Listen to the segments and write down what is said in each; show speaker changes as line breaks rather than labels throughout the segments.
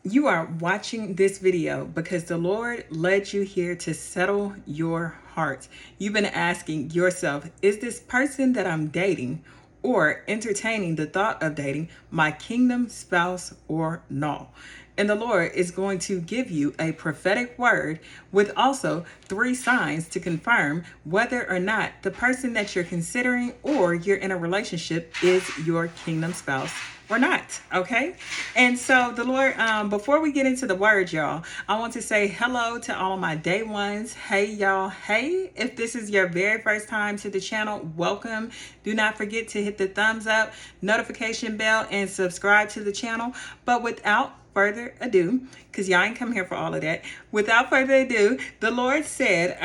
You are watching this video because the Lord led you here to settle your heart. You've been asking yourself, is this person that I'm dating or entertaining the thought of dating my kingdom spouse or no? And the Lord is going to give you a prophetic word with also 3 signs to confirm whether or not the person that you're considering or you're in a relationship is your kingdom spouse or not. Okay. And so the Lord, before we get into the word, y'all, I want to say hello to all of my day ones. Hey, y'all. Hey, if this is your very first time to the channel, welcome. Do not forget to hit the thumbs up, notification bell, and subscribe to the channel. But without further ado, because y'all ain't come here for all of that. Without further ado, the Lord said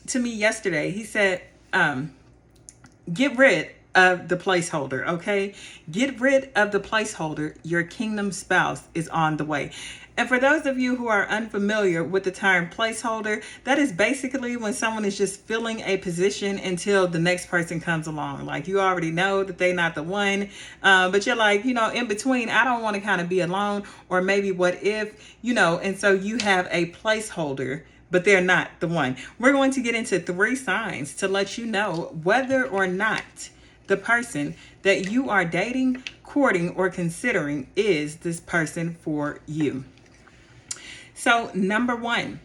to me yesterday, he said, get rid of the placeholder, okay? Get rid of the placeholder. Your kingdom spouse is on the way. And for those of you who are unfamiliar with the term placeholder, that is basically when someone is just filling a position until the next person comes along. Like, you already know that they're not the one, but you're like, in between, I don't want to kind of be alone, or maybe what if, and so you have a placeholder, but they're not the one. We're going to get into 3 signs to let you know whether or not the person that you are dating, courting, or considering is this person for you. So number 1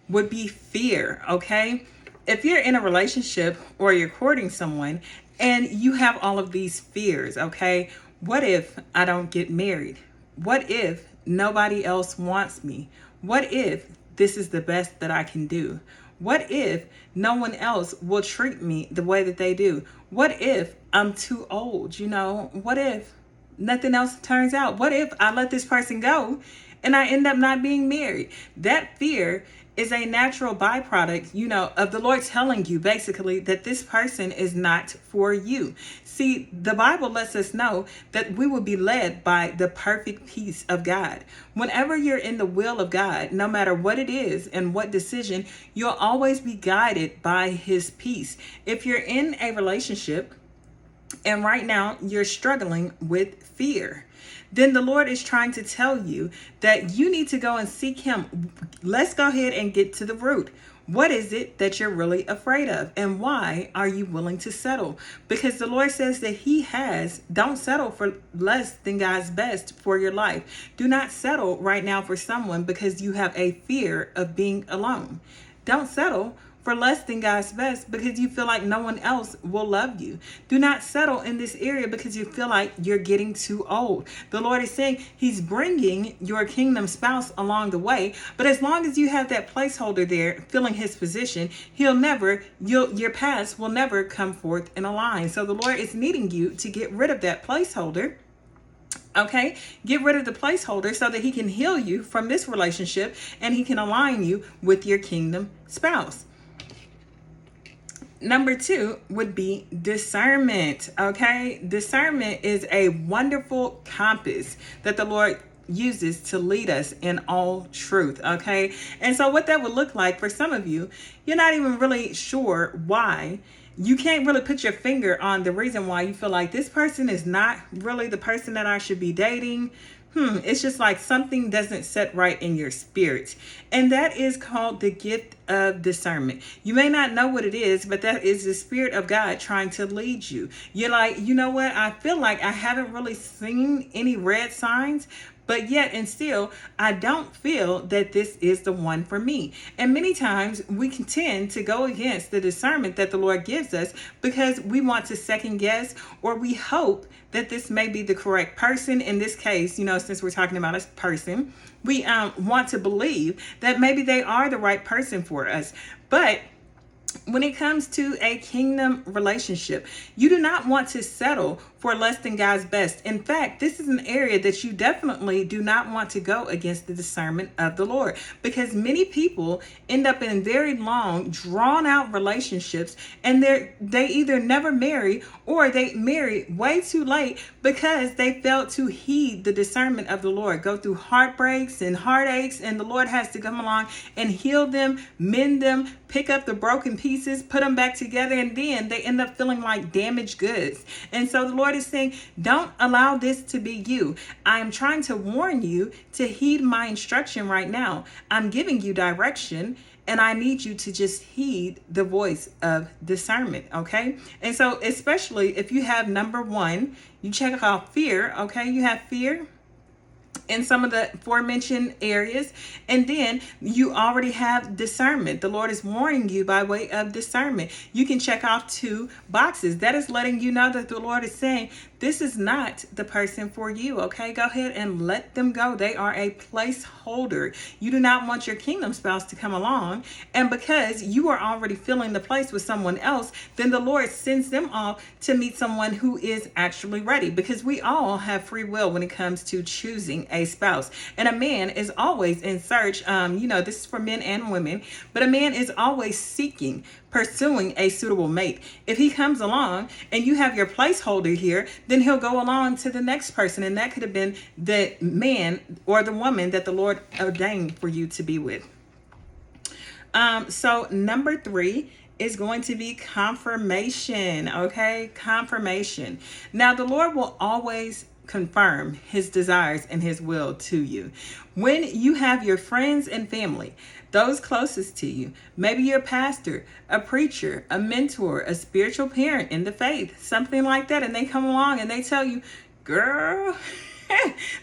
would be fear, okay? If you're in a relationship or you're courting someone and you have all of these fears, okay? What if I don't get married? What if nobody else wants me? What if this is the best that I can do? What if no one else will treat me the way that they do? What if I'm too old? What if nothing else turns out? What if I let this person go and I end up not being married? That fear is a natural byproduct, of the Lord telling you basically that this person is not for you. See, the Bible lets us know that we will be led by the perfect peace of God. Whenever you're in the will of God, no matter what it is and what decision, you'll always be guided by his peace. If you're in a relationship and right now you're struggling with fear, then the Lord is trying to tell you that you need to go and seek him. Let's go ahead and get to the root. What is it that you're really afraid of? And why are you willing to settle? Because the Lord says that don't settle for less than God's best for your life. Do not settle right now for someone because you have a fear of being alone. Don't settle for less than God's best because you feel like no one else will love you. Do not settle in this area because you feel like you're getting too old. The Lord is saying he's bringing your kingdom spouse along the way, but as long as you have that placeholder there filling his position, your paths will never come forth in a line. So the Lord is needing you to get rid of that placeholder. Okay, get rid of the placeholder so that he can heal you from this relationship and he can align you with your kingdom spouse. Number 2 would be discernment. Okay, discernment is a wonderful compass that the Lord uses to lead us in all truth. Okay, and so what that would look like for some of you, you're not even really sure why. You can't really put your finger on the reason why you feel like this person is not really the person that I should be dating. It's just like something doesn't set right in your spirit. And that is called the gift of discernment. You may not know what it is, but that is the Spirit of God trying to lead you. You're like, you know what? I feel like I haven't really seen any red signs, but yet and still, I don't feel that this is the one for me. And many times we can tend to go against the discernment that the Lord gives us because we want to second guess, or we hope that this may be the correct person. In this case, since we're talking about a person, we want to believe that maybe they are the right person for us. But when it comes to a kingdom relationship, you do not want to settle for less than God's best. In fact, this is an area that you definitely do not want to go against the discernment of the Lord, because many people end up in very long, drawn out relationships, and they either never marry or they marry way too late because they failed to heed the discernment of the Lord, go through heartbreaks and heartaches, and the Lord has to come along and heal them, mend them, pick up the broken broken pieces, put them back together, and then they end up feeling like damaged goods. And so the Lord is saying, don't allow this to be you. I am trying to warn you to heed my instruction right now. I'm giving you direction, and I need you to just heed the voice of discernment, okay? And so especially if you have number one, you check out fear, okay? You have fear in some of the aforementioned areas, and then you already have discernment. The Lord is warning you by way of discernment. You can check off 2 boxes. That is letting you know that the Lord is saying, this is not the person for you, okay? Go ahead and let them go. They are a placeholder. You do not want your kingdom spouse to come along, and because you are already filling the place with someone else, then the Lord sends them off to meet someone who is actually ready, because we all have free will when it comes to choosing a spouse. And a man is always in search, this is for men and women, but a man is always seeking, pursuing a suitable mate. If he comes along and you have your placeholder here, then he'll go along to the next person, and that could have been the man or the woman that the Lord ordained for you to be with. So number 3 is going to be confirmation, okay? Confirmation. Now, the Lord will always confirm his desires and his will to you. When you have your friends and family, those closest to you, maybe your pastor, a preacher, a mentor, a spiritual parent in the faith, something like that, and they come along and they tell you, girl,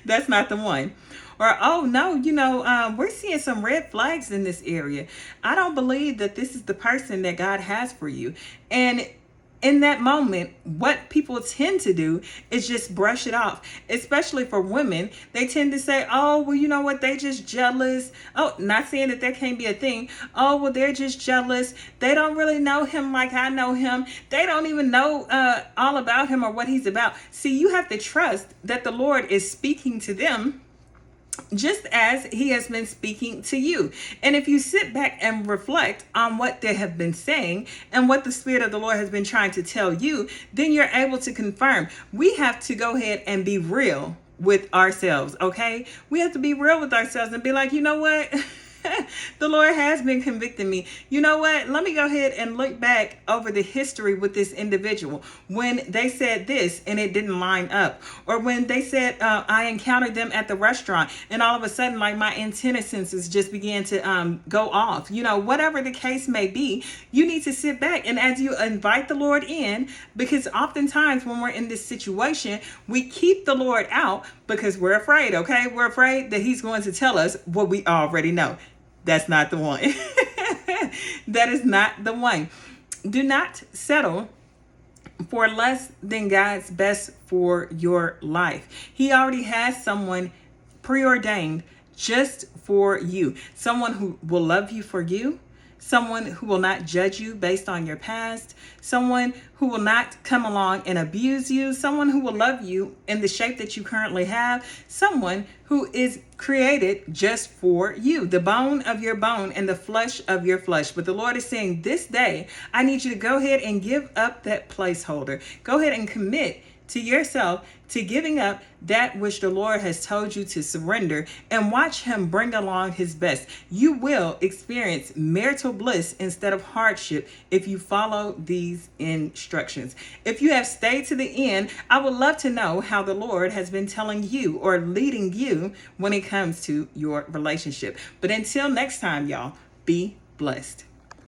that's not the one. Or, oh no, we're seeing some red flags in this area. I don't believe that this is the person that God has for you. And in that moment, what people tend to do is just brush it off, especially for women. They tend to say, oh, well, you know what? They just jealous. Oh, not saying that that can't be a thing. Oh, well, they're just jealous. They don't really know him like I know him. They don't even know all about him or what he's about. See, you have to trust that the Lord is speaking to them just as he has been speaking to you. And if you sit back and reflect on what they have been saying and what the Spirit of the Lord has been trying to tell you, then you're able to confirm. We have to go ahead and be real with ourselves, okay? We have to be real with ourselves and be like, you know what? The Lord has been convicting me. You know what? Let me go ahead and look back over the history with this individual. When they said this and it didn't line up, or when they said I encountered them at the restaurant and all of a sudden like my antenna sensors just began to go off. Whatever the case may be, you need to sit back and as you invite the Lord in, because oftentimes when we're in this situation, we keep the Lord out because we're afraid, okay? We're afraid that he's going to tell us what we already know. That's not the one. That is not the one. Do not settle for less than God's best for your life. He already has someone preordained just for you. Someone who will love you for you. Someone who will not judge you based on your past. Someone who will not come along and abuse you. Someone who will love you in the shape that you currently have. Someone who is created just for you. The bone of your bone and the flesh of your flesh. But the Lord is saying this day, I need you to go ahead and give up that placeholder. Go ahead and commit to yourself to giving up that which the Lord has told you to surrender and watch him bring along his best. You will experience marital bliss instead of hardship if you follow these instructions. If you have stayed to the end, I would love to know how the Lord has been telling you or leading you when it comes to your relationship. But until next time, y'all, be blessed.